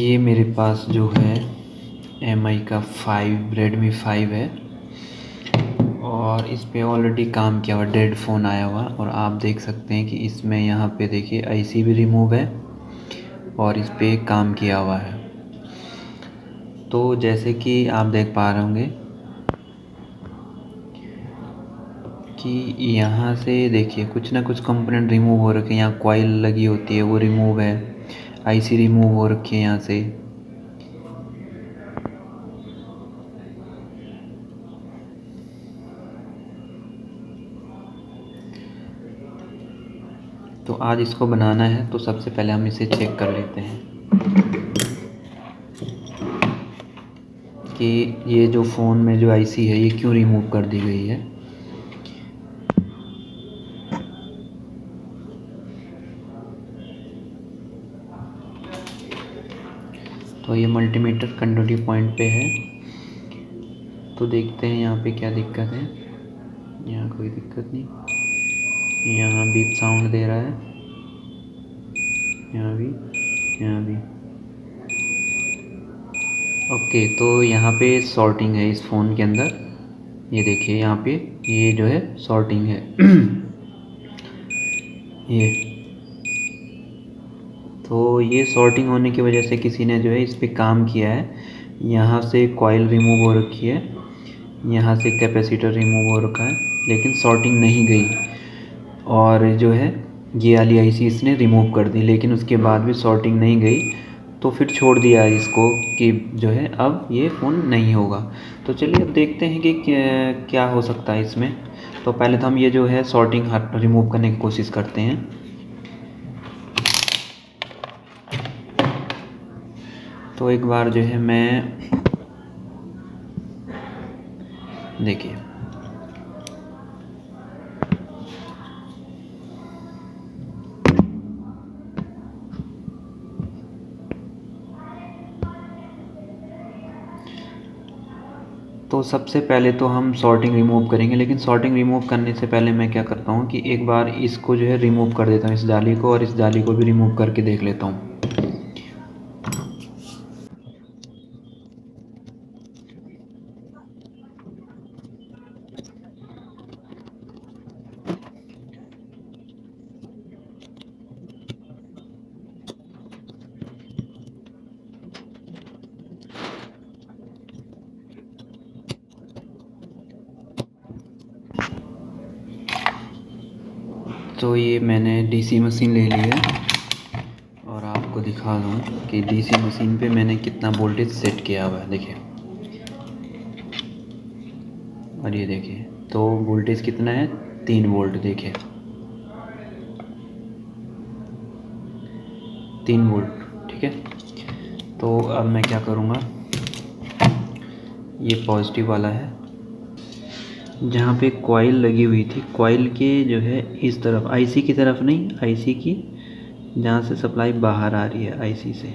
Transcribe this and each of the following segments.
ये मेरे पास जो है MI का 5 रेडमी 5 है और इस पे ऑलरेडी काम किया हुआ, डेड फ़ोन आया हुआ। और आप देख सकते हैं कि इसमें यहाँ पे देखिए IC भी रिमूव है और इस पे काम किया हुआ है। तो जैसे कि आप देख पा रहे होंगे कि यहाँ से देखिए कुछ ना कुछ कंपोनेंट रिमूव हो रखे हैं। यहाँ कॉइल लगी होती है वो रिमूव है, IC रिमूव हो रखी है यहाँ से। तो आज इसको बनाना है तो सबसे पहले हम इसे चेक कर लेते हैं कि ये जो फ़ोन में जो IC है ये क्यों रिमूव कर दी गई है। तो ये मल्टीमीटर कंटिन्यूटी पॉइंट पे है, तो देखते हैं यहाँ पे क्या दिक्कत है। यहाँ कोई दिक्कत नहीं, यहाँ बीप साउंड दे रहा है, यहाँ भी, यहाँ भी। ओके, तो यहाँ पे सॉर्टिंग है इस फ़ोन के अंदर। ये देखिए यहाँ पे ये जो है सॉर्टिंग है ये तो ये सॉर्टिंग होने की वजह से किसी ने जो है इस पे काम किया है। यहाँ से कॉइल रिमूव हो रखी है, यहाँ से कैपेसिटर रिमूव हो रखा है, लेकिन सॉर्टिंग नहीं गई। और जो है ये वाली IC इसने रिमूव कर दी, लेकिन उसके बाद भी सॉर्टिंग नहीं गई। तो फिर छोड़ दिया इसको कि जो है अब ये फ़ोन नहीं होगा। तो चलिए अब देखते हैं कि क्या हो सकता है इसमें। तो पहले तो हम ये जो है सॉर्टिंग रिमूव करने की कोशिश करते हैं। तो एक बार जो है मैं देखिए तो सबसे पहले तो हम सॉर्टिंग रिमूव करेंगे, लेकिन सॉर्टिंग रिमूव करने से पहले मैं क्या करता हूँ कि एक बार इसको जो है रिमूव कर देता हूँ, इस जाली को, और इस जाली को भी रिमूव करके देख लेता हूँ। तो ये मैंने DC मशीन ले ली है और आपको दिखा दूँ कि DC मशीन पे मैंने कितना वोल्टेज सेट किया हुआ है, देखिए। और ये देखिए तो वोल्टेज कितना है, 3 वोल्ट, देखिए 3 वोल्ट, ठीक है। तो अब मैं क्या करूँगा, ये पॉजिटिव वाला है, जहाँ पे कॉइल लगी हुई थी, कॉइल के जो है इस तरफ, IC की तरफ नहीं, IC की जहाँ से सप्लाई बाहर आ रही है IC से,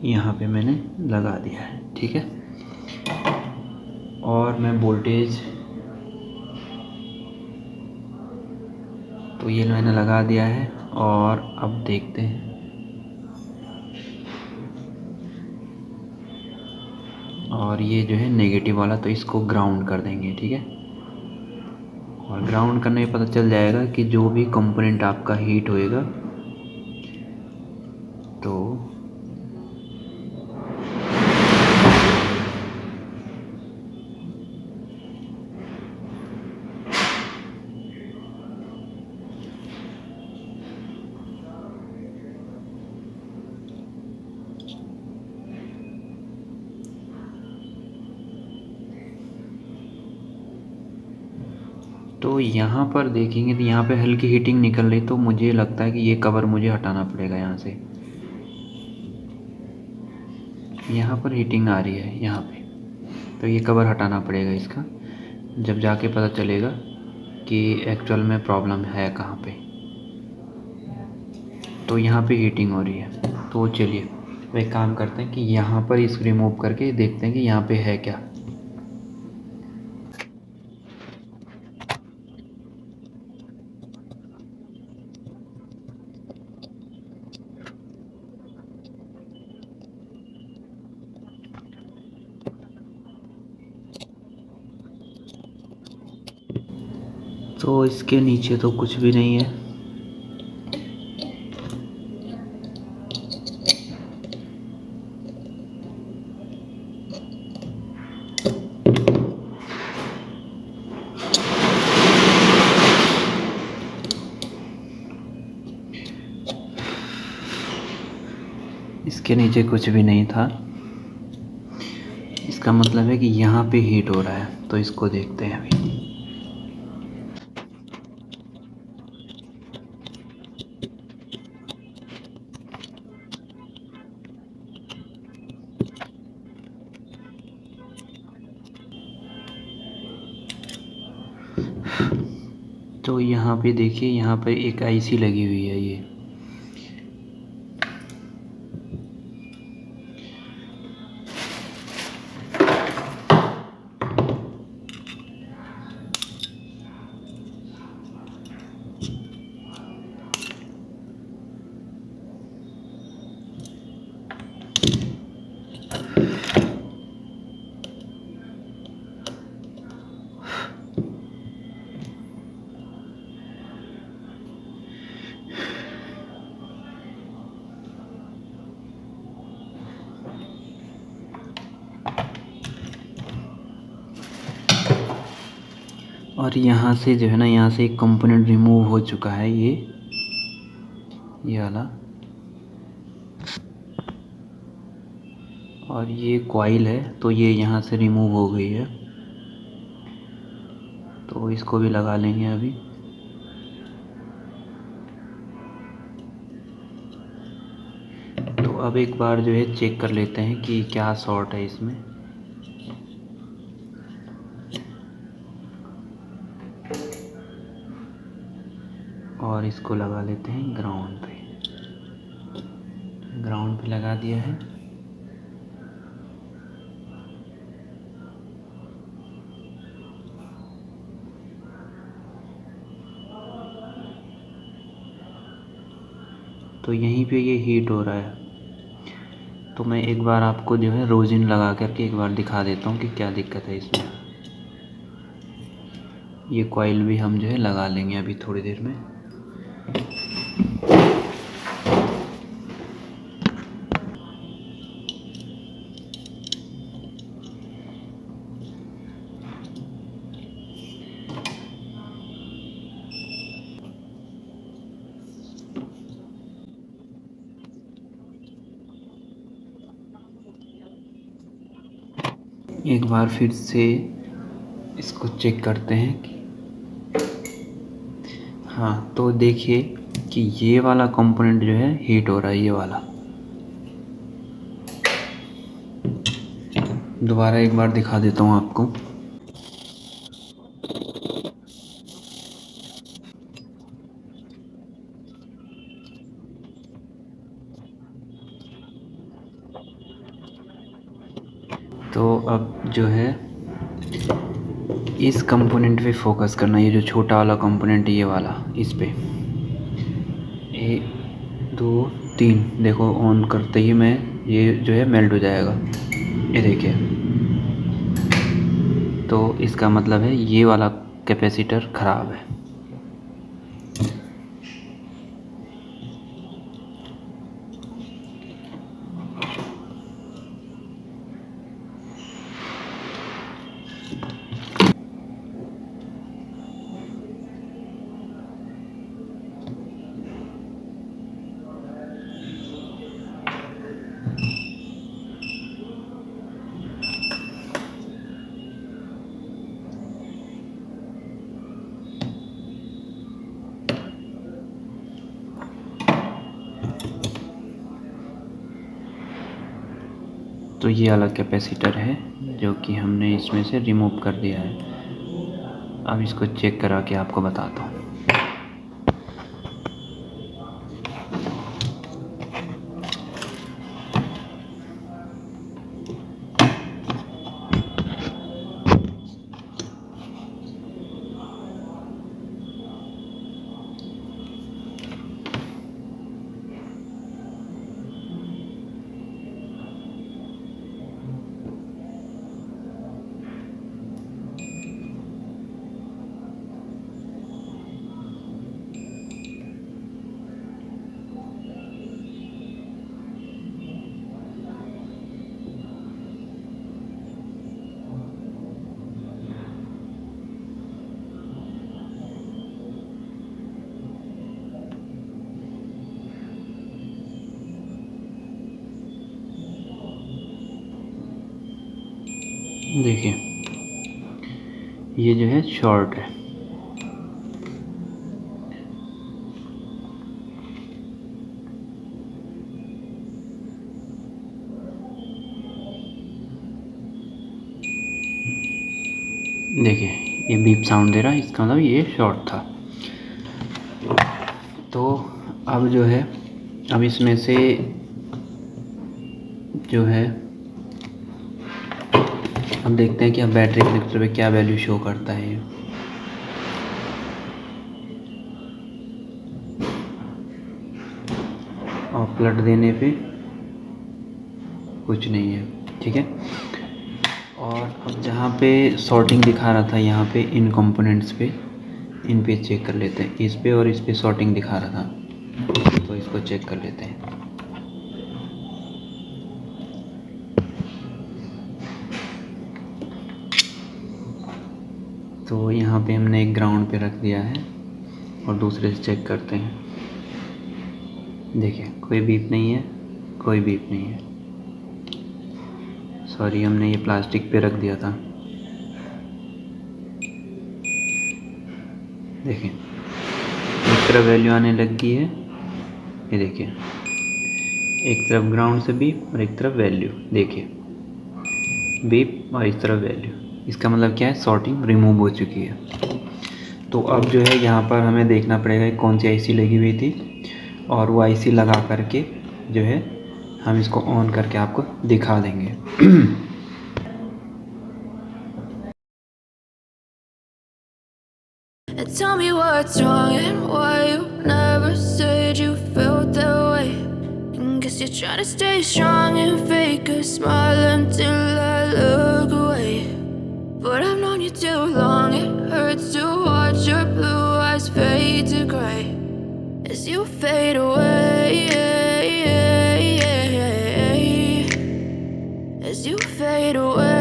यहाँ पे मैंने लगा दिया है, ठीक है। और मैं वोल्टेज, तो ये मैंने लगा दिया है। और अब देखते हैं, और ये जो है नेगेटिव वाला, तो इसको ग्राउंड कर देंगे, ठीक है। और ग्राउंड करने में पता चल जाएगा कि जो भी कंपोनेंट आपका हीट होएगा तो यहाँ पर देखेंगे तो यहाँ पे हल्की हीटिंग निकल रही, तो मुझे लगता है कि ये कवर मुझे हटाना पड़ेगा यहाँ से। यहाँ पर हीटिंग आ रही है यहाँ पे, तो ये कवर हटाना पड़ेगा इसका, जब जाके पता चलेगा कि एक्चुअल में प्रॉब्लम है कहाँ पे। तो यहाँ पे हीटिंग हो रही है, तो चलिए वो एक काम करते हैं कि यहाँ पर इसको रिमूव करके देखते हैं कि यहाँ पे है क्या। तो इसके नीचे तो कुछ भी नहीं है। इसके नीचे कुछ भी नहीं था। इसका मतलब है कि यहाँ पे हीट हो रहा है, तो इसको देखते हैं अभी। तो यहाँ पे देखिए, यहाँ पे एक आईसी लगी हुई है ये। और यहाँ से जो है ना, यहाँ से एक कंपोनेंट रिमूव हो चुका है, ये वाला। और ये कॉइल है, तो ये यहाँ से रिमूव हो गई है, तो इसको भी लगा लेंगे अभी। तो अब एक बार जो है चेक कर लेते हैं कि क्या शॉर्ट है इसमें। और इसको लगा लेते हैं ग्राउंड पे। ग्राउंड पे लगा दिया है। तो यहीं पे ये हीट हो रहा है। तो मैं एक बार आपको जो है रोजिन लगा करके एक बार दिखा देता हूँ कि क्या दिक्कत है इसमें। ये कॉइल भी हम जो है लगा लेंगे अभी थोड़ी देर में। एक बार फिर से इसको चेक करते हैं कि हाँ, तो देखिए कि ये वाला कंपोनेंट जो है हीट हो रहा है, ये वाला। दोबारा एक बार दिखा देता हूँ आपको। तो अब जो है इस कंपोनेंट पे फोकस करना, ये जो छोटा वाला कंपोनेंट है, ये वाला, इस पे 1 2 3 देखो, ऑन करते ही मैं ये जो है मेल्ट हो जाएगा, ये देखिए। तो इसका मतलब है ये वाला कैपेसिटर ख़राब है। तो ये वाला कैपेसिटर है जो कि हमने इसमें से रिमूव कर दिया है। अब इसको चेक करा के आपको बताता हूँ। देखिए ये जो है शॉर्ट है। देखिए ये बीप साउंड दे रहा है, इसका मतलब ये शॉर्ट था। तो अब जो है, अब इसमें से जो है अब देखते हैं कि अब बैटरी कनेक्टर पे क्या वैल्यू शो करता है। और प्लट देने पे कुछ नहीं है, ठीक है। और अब जहाँ पे सॉर्टिंग दिखा रहा था, यहाँ पे इन कंपोनेंट्स पे, इन पे चेक कर लेते हैं। इस पे और इस पे सॉर्टिंग दिखा रहा था, तो इसको चेक कर लेते हैं। तो यहाँ पे हमने एक ग्राउंड पे रख दिया है और दूसरे से चेक करते हैं। देखिए कोई बीप नहीं है, कोई बीप नहीं है। सॉरी, हमने ये प्लास्टिक पे रख दिया था। देखिए एक तरफ वैल्यू आने लग गई है, ये देखिए, एक तरफ ग्राउंड से बीप और एक तरफ वैल्यू। देखिए बीप और इस तरफ वैल्यू, इसका मतलब क्या है, सॉर्टिंग रिमूव हो चुकी है। तो अब जो है यहाँ पर हमें देखना पड़ेगा कौन सी आईसी लगी हुई थी, और वो आईसी लगा करके जो है हम इसको ऑन करके आपको दिखा देंगे। Tell me what's wrong and why you never said you felt that way. Guess you're trying to stay strong and fake a smile until I look away. But I've known you too long, it hurts to watch your blue eyes fade to gray as you fade away, as you fade away.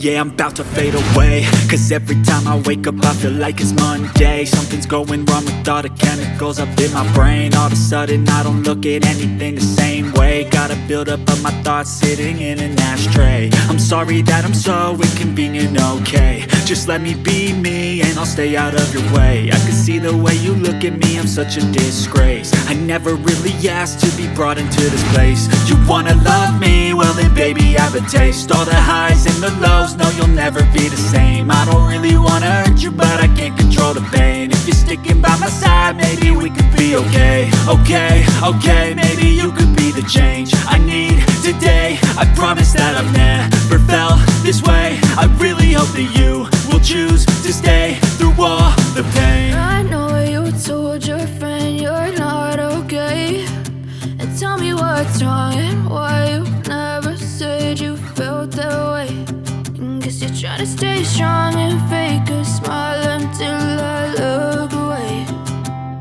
Yeah, I'm about to fade away, cause every time I wake up I feel like it's Monday. Something's going wrong with all the chemicals up in my brain. All of a sudden I don't look at anything the same way. Got a build up of my thoughts sitting in an ashtray. I'm sorry that I'm so inconvenient, okay. Just let me be me and I'll stay out of your way. I can see the way you look at me, I'm such a disgrace. I never really asked to be brought into this place. You wanna love me? Well then baby I have a taste. All the highs and the lows, no you'll never be the same. I don't really wanna hurt you but I can't control the pain. If you're sticking by my side maybe we could be okay. Okay, okay, maybe you could be the change I need today. I promise that I've never felt this way. I really hope that you will choose to stay through all the pain. I know you told your friend you're not okay, and tell me what's wrong and why you never said you felt that way. Guess you're trying to stay strong and fake a smile until I look away.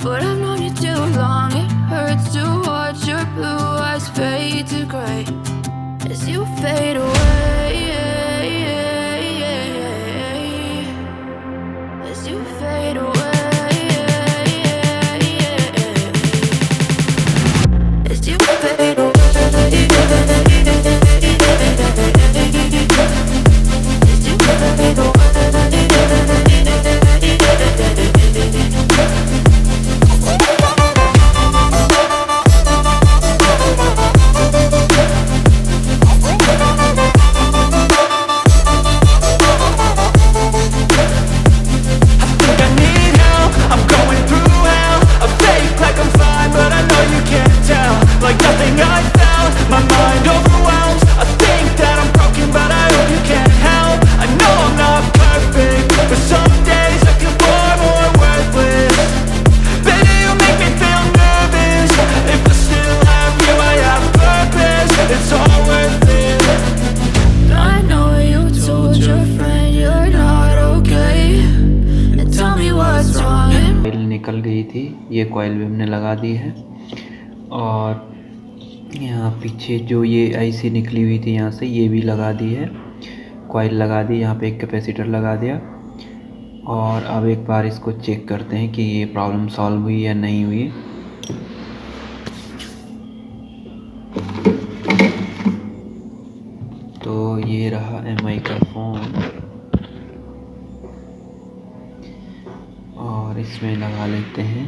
But I've known you too long, it hurts to watch your blue eyes fade to gray as you fade away, as you fade away, as you fade away. निकल गई थी, ये coil भी हमने लगा दी है। और यहाँ पीछे जो ये आईसी निकली हुई थी यहाँ से, ये भी लगा दी है, कॉइल लगा दी, यहाँ पे एक कैपेसिटर लगा दिया। और अब एक बार इसको चेक करते हैं कि ये प्रॉब्लम सॉल्व हुई या नहीं हुई। तो ये रहा MI का फ़ोन और इसमें लगा लेते हैं।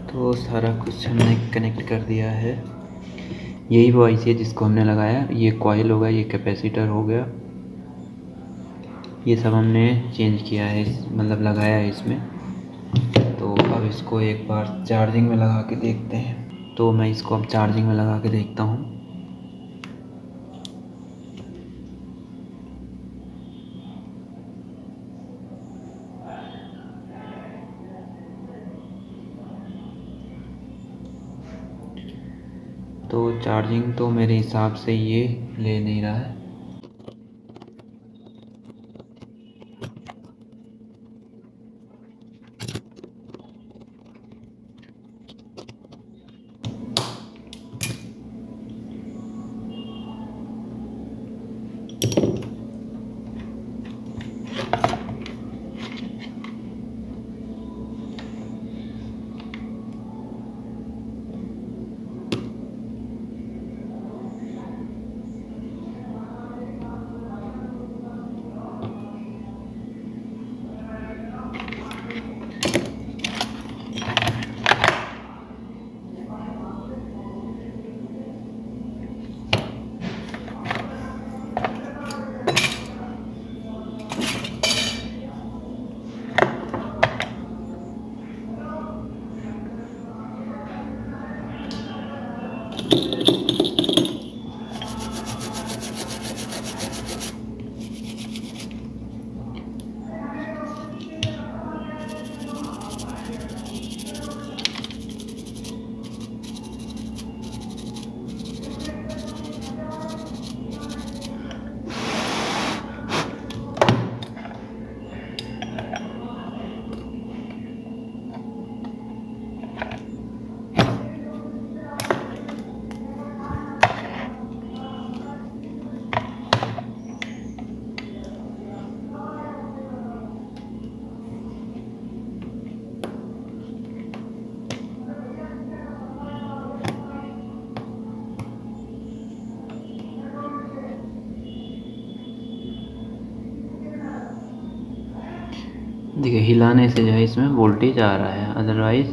तो सारा कुछ हमने कनेक्ट कर दिया है। यही वो IC है जिसको हमने लगाया। ये कॉइल हो गया, ये कैपेसिटर हो गया, ये सब हमने चेंज किया है, मतलब लगाया है इसमें। तो अब इसको एक बार चार्जिंग में लगा के देखते हैं। तो मैं इसको अब चार्जिंग में लगा के देखता हूँ। तो चार्जिंग तो मेरे हिसाब से ये ले नहीं रहा है। देखिए, हिलाने से जो है इसमें वोल्टेज आ रहा है, अदरवाइज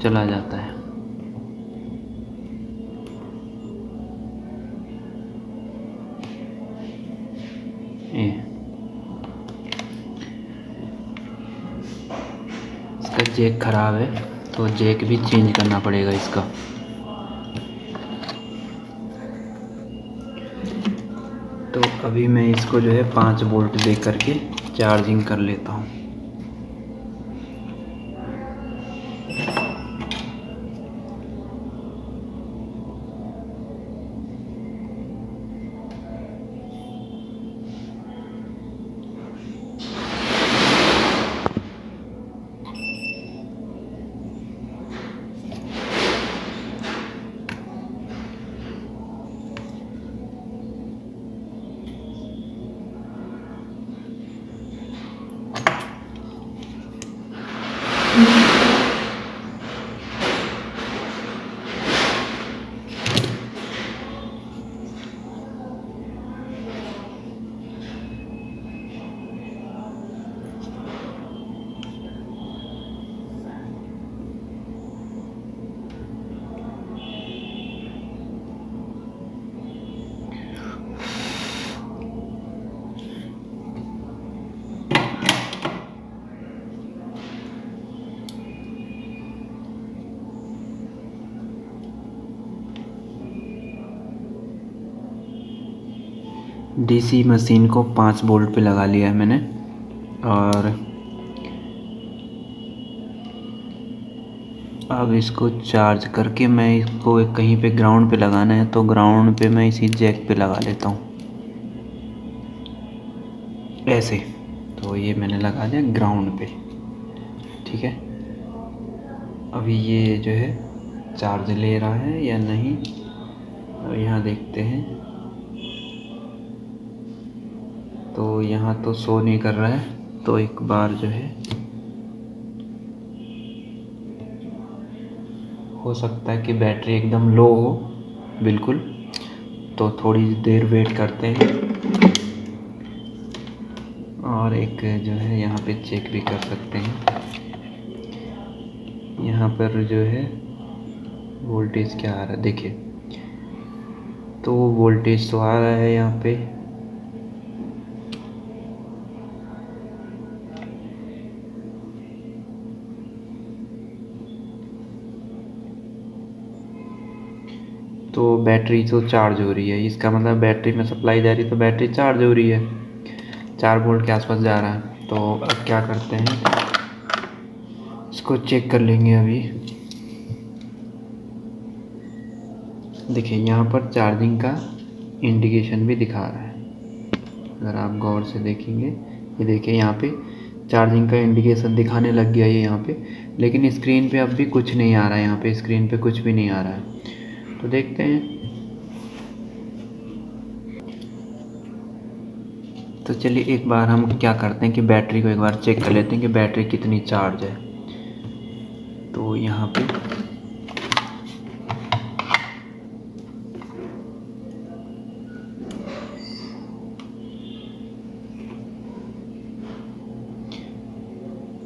चला जाता है। इसका जैक ख़राब है, तो जैक भी चेंज करना पड़ेगा इसका। तो अभी मैं इसको जो है 5 वोल्ट दे करके चार्जिंग कर लेता हूँ। DC मशीन को 5 वोल्ट पे लगा लिया है मैंने, और अब इसको चार्ज करके मैं इसको कहीं पे ग्राउंड पे लगाना है, तो ग्राउंड पे मैं इसी जैक पे लगा लेता हूँ ऐसे। तो ये मैंने लगा दिया ग्राउंड पे, ठीक है। अभी ये जो है चार्ज ले रहा है या नहीं, और यहाँ देखते हैं। तो यहाँ तो शो नहीं कर रहा है, तो एक बार जो है हो सकता है कि बैटरी एकदम लो हो बिल्कुल, तो थोड़ी देर वेट करते हैं। और एक जो है यहाँ पे चेक भी कर सकते हैं, यहाँ पर जो है वोल्टेज क्या आ रहा है देखिए। तो वोल्टेज तो आ रहा है यहाँ पे, तो बैटरी तो चार्ज हो रही है, इसका मतलब बैटरी में सप्लाई जा रही है तो बैटरी चार्ज हो रही है, 4 वोल्ट के आसपास जा रहा है। तो अब क्या करते हैं, इसको चेक कर लेंगे। अभी देखिए यहाँ पर चार्जिंग का इंडिकेशन भी दिखा रहा है, अगर आप गौर से देखेंगे। ये देखिए यहाँ पे चार्जिंग का इंडिकेशन दिखाने लग गया है यहाँ पे, लेकिन स्क्रीन पे अब भी कुछ नहीं आ रहा है। यहाँ पे स्क्रीन पे कुछ भी नहीं आ रहा है, तो देखते हैं। तो चलिए एक बार हम क्या करते हैं कि बैटरी को एक बार चेक कर लेते हैं कि बैटरी कितनी चार्ज है। तो यहाँ पे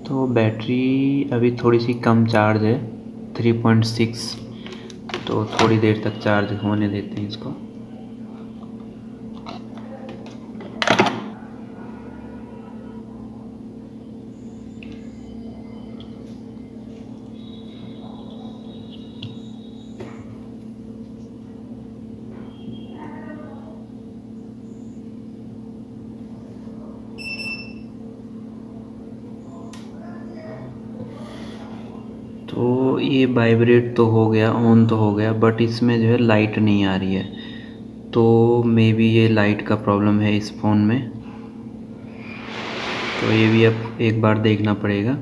तो बैटरी अभी थोड़ी सी कम चार्ज है, 3.6, तो थोड़ी देर तक चार्ज होने देते हैं इसको। तो ये वाइब्रेट तो हो गया, ऑन तो हो गया, बट इसमें जो है लाइट नहीं आ रही है। तो मे बी ये लाइट का प्रॉब्लम है इस फ़ोन में, तो ये भी अब एक बार देखना पड़ेगा।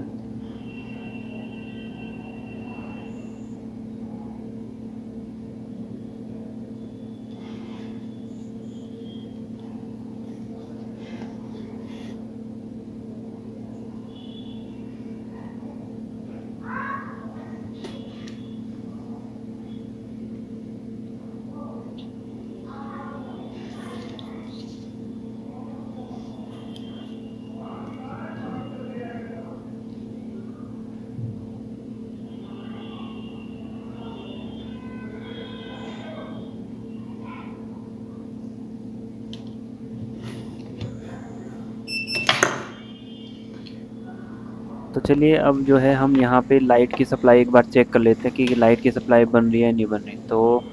तो चलिए अब जो है हम यहाँ पे लाइट की सप्लाई एक बार चेक कर लेते हैं कि लाइट की सप्लाई बन रही है नहीं बन रही। तो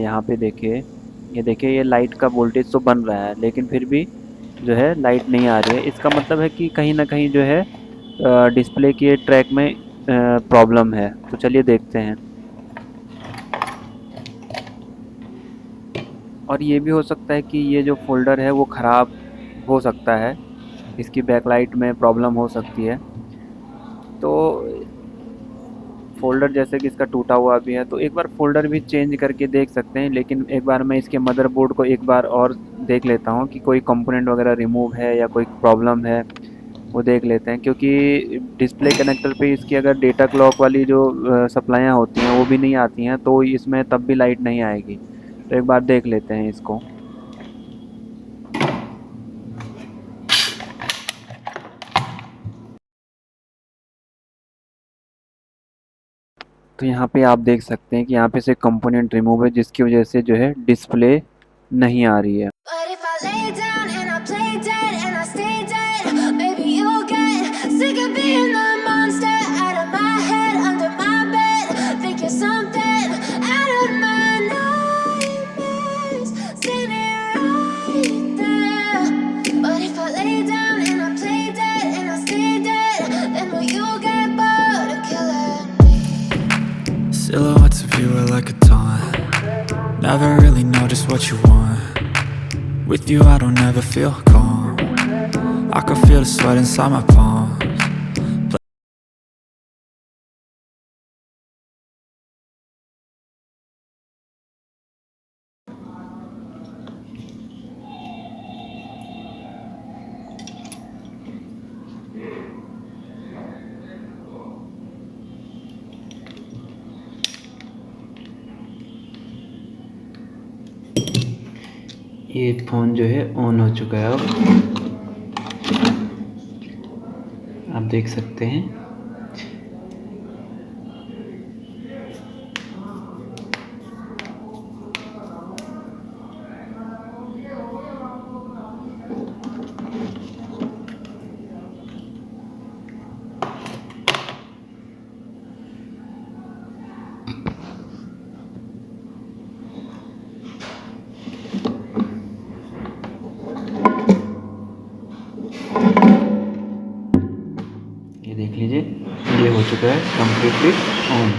यहाँ पे देखिए, ये देखिए ये लाइट का वोल्टेज तो बन रहा है, लेकिन फिर भी जो है लाइट नहीं आ रही है। इसका मतलब है कि कहीं ना कहीं जो है डिस्प्ले के ट्रैक में प्रॉब्लम है। तो चलिए देखते हैं। और ये भी हो सकता है कि ये जो फोल्डर है वो ख़राब हो सकता है, इसकी बैकलाइट में प्रॉब्लम हो सकती है। तो फ़ोल्डर जैसे कि इसका टूटा हुआ भी है, तो एक बार फ़ोल्डर भी चेंज करके देख सकते हैं। लेकिन एक बार मैं इसके मदरबोर्ड को एक बार और देख लेता हूँ कि कोई कंपोनेंट वगैरह रिमूव है या कोई प्रॉब्लम है, वो देख लेते हैं। क्योंकि डिस्प्ले कनेक्टर पे इसकी अगर डेटा क्लॉक वाली जो सप्लाइयाँ होती हैं वो भी नहीं आती हैं, तो इसमें तब भी लाइट नहीं आएगी। तो एक बार देख लेते हैं इसको। तो यहाँ पे आप देख सकते हैं कि यहाँ पे से कंपोनेंट रिमूव है, जिसकी वजह से जो है डिस्प्ले नहीं आ रही है। But if I lay down and I play dead and I stay dead, maybe you'll get sick of being the monster out of my head, under my bed. Think you're something out of my nightmares, standing right there. But if I lay down and I play dead and I stay dead, then will you get bored of killing me? Silhouettes of you are like a taunt. Never really know just what you want. With you I don't ever feel calm. I can feel the sweat inside my palms. ये phone जो है on हो चुका है। अब आप देख सकते हैं। ये देख लीजिए, ये हो चुका है कंप्लीटली ऑन।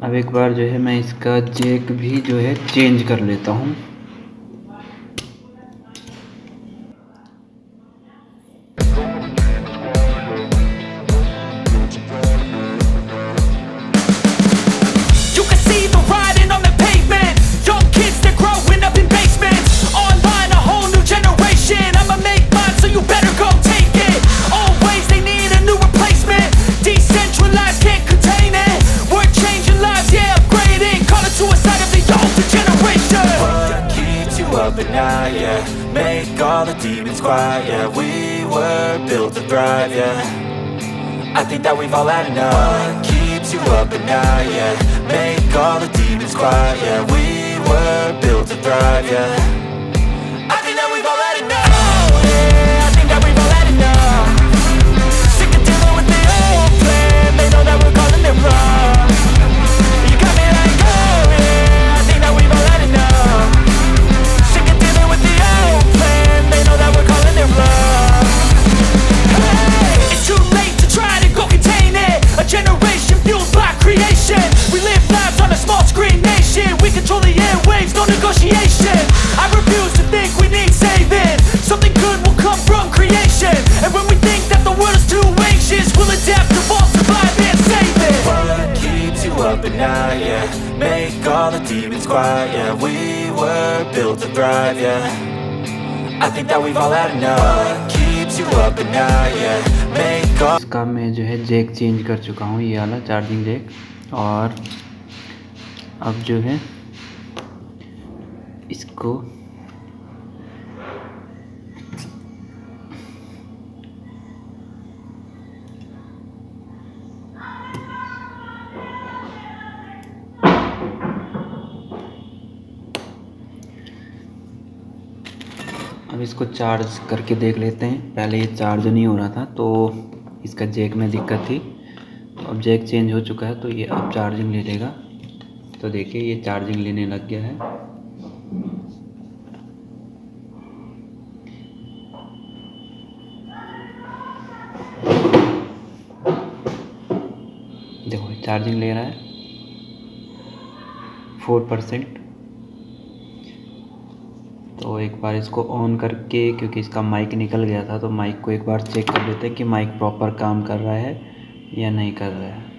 अब एक बार जो है मैं इसका जैक भी जो है चेंज कर लेता हूँ। You can see the writing on the pavement. Young kids, they're growing up in basements. Online, a whole new generation. I'ma make mine, so you better go take it. Always, they need a new replacement. Decentralized, can't contain it. We're changing lives, yeah, upgrading. Call it suicide of the older generation. What keeps you up at night, yeah? Make all the demons quiet, yeah. We were built to thrive, yeah. I think that we've all had enough. What keeps you up at night, yeah? Make all the demons quiet, yeah. We were built to thrive, yeah. I think that we've all had enough. Yeah, I think that we've all had enough. Sick of dealing with the old plan. They know that we're calling it wrong. You got me like, oh yeah, I think that we've all had enough. Sick of dealing with the old plan. They know that we're calling it wrong. Hey, it's too late to try to go contain it. A generation fueled by creation. We live lives on a small screen nation. We control the airwaves, no negotiation. I refuse to think we need saving. Something good will come from creation. And when we think that the world is too anxious, we'll adapt, evolve, survive and save it. What keeps you up at night, yeah? Make all the demons quiet, yeah. We were built to thrive, yeah. I think that we've all had enough. What keeps you up at night, yeah? Make all इसका मैं जो है Jack change कर चुका हूँ, ये वाला charging Jack. और अब जो है इसको अब इसको चार्ज करके देख लेते हैं। पहले ये चार्ज नहीं हो रहा था, तो इसका जैक में दिक्कत थी। तो अब जैक चेंज हो चुका है, तो ये अब चार्जिंग ले लेगा। तो देखिए, ये चार्जिंग लेने लग गया है। देखो, चार्जिंग ले रहा है 4%। तो एक बार इसको ऑन करके, क्योंकि इसका माइक निकल गया था, तो माइक को एक बार चेक कर लेते हैं कि माइक प्रॉपर काम कर रहा है या नहीं कर रहा है।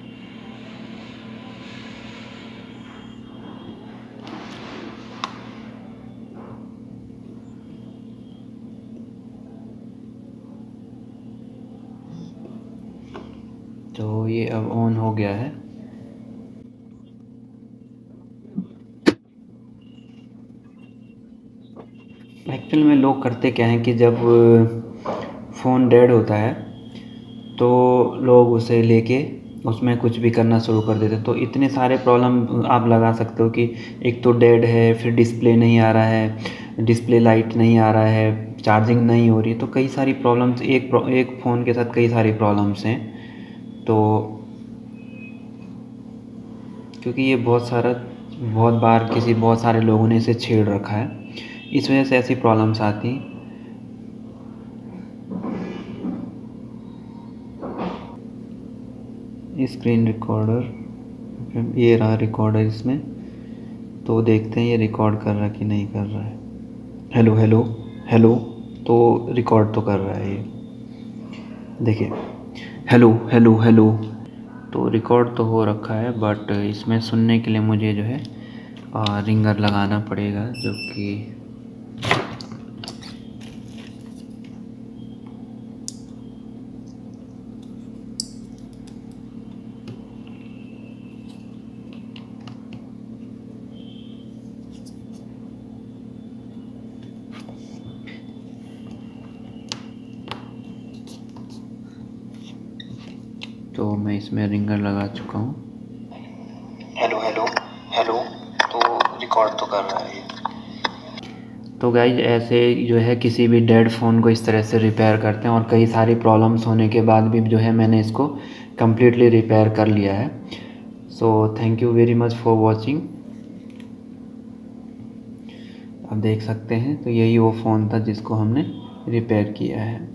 तो ये अब ऑन हो गया है। एक्चुअल में लोग करते क्या हैं कि जब फ़ोन डेड होता है तो लोग उसे लेके उसमें कुछ भी करना शुरू कर देते। तो इतने सारे प्रॉब्लम आप लगा सकते हो कि एक तो डेड है, फिर डिस्प्ले नहीं आ रहा है, डिस्प्ले लाइट नहीं आ रहा है, चार्जिंग नहीं हो रही। तो कई सारी प्रॉब्लम्स, एक फ़ोन के साथ कई सारी प्रॉब्लम्स हैं। तो क्योंकि ये बहुत सारे लोगों ने इसे छेड़ रखा है, इस वजह से ऐसी प्रॉब्लम्स आती हैं। स्क्रीन रिकॉर्डर, ये रहा रिकॉर्डर इसमें। तो देखते हैं ये रिकॉर्ड कर रहा है कि नहीं कर रहा है। हेलो हेलो हेलो, तो रिकॉर्ड तो कर रहा है ये, देखिए, हेलो हेलो हेलो। तो रिकॉर्ड तो हो रखा है, बट इसमें सुनने के लिए मुझे जो है रिंगर लगाना पड़ेगा, जो कि तो मैं इसमें रिंगर लगा चुका हूँ। हेलो हेलो हेलो, तो रिकॉर्ड तो कर रहा है ये। तो गाइज ऐसे जो है किसी भी डेड फ़ोन को इस तरह से रिपेयर करते हैं, और कई सारी प्रॉब्लम्स होने के बाद भी जो है मैंने इसको कम्प्लीटली रिपेयर कर लिया है। So thank you very much for watching. आप देख सकते हैं, तो यही वो फ़ोन था जिसको हमने रिपेयर किया है।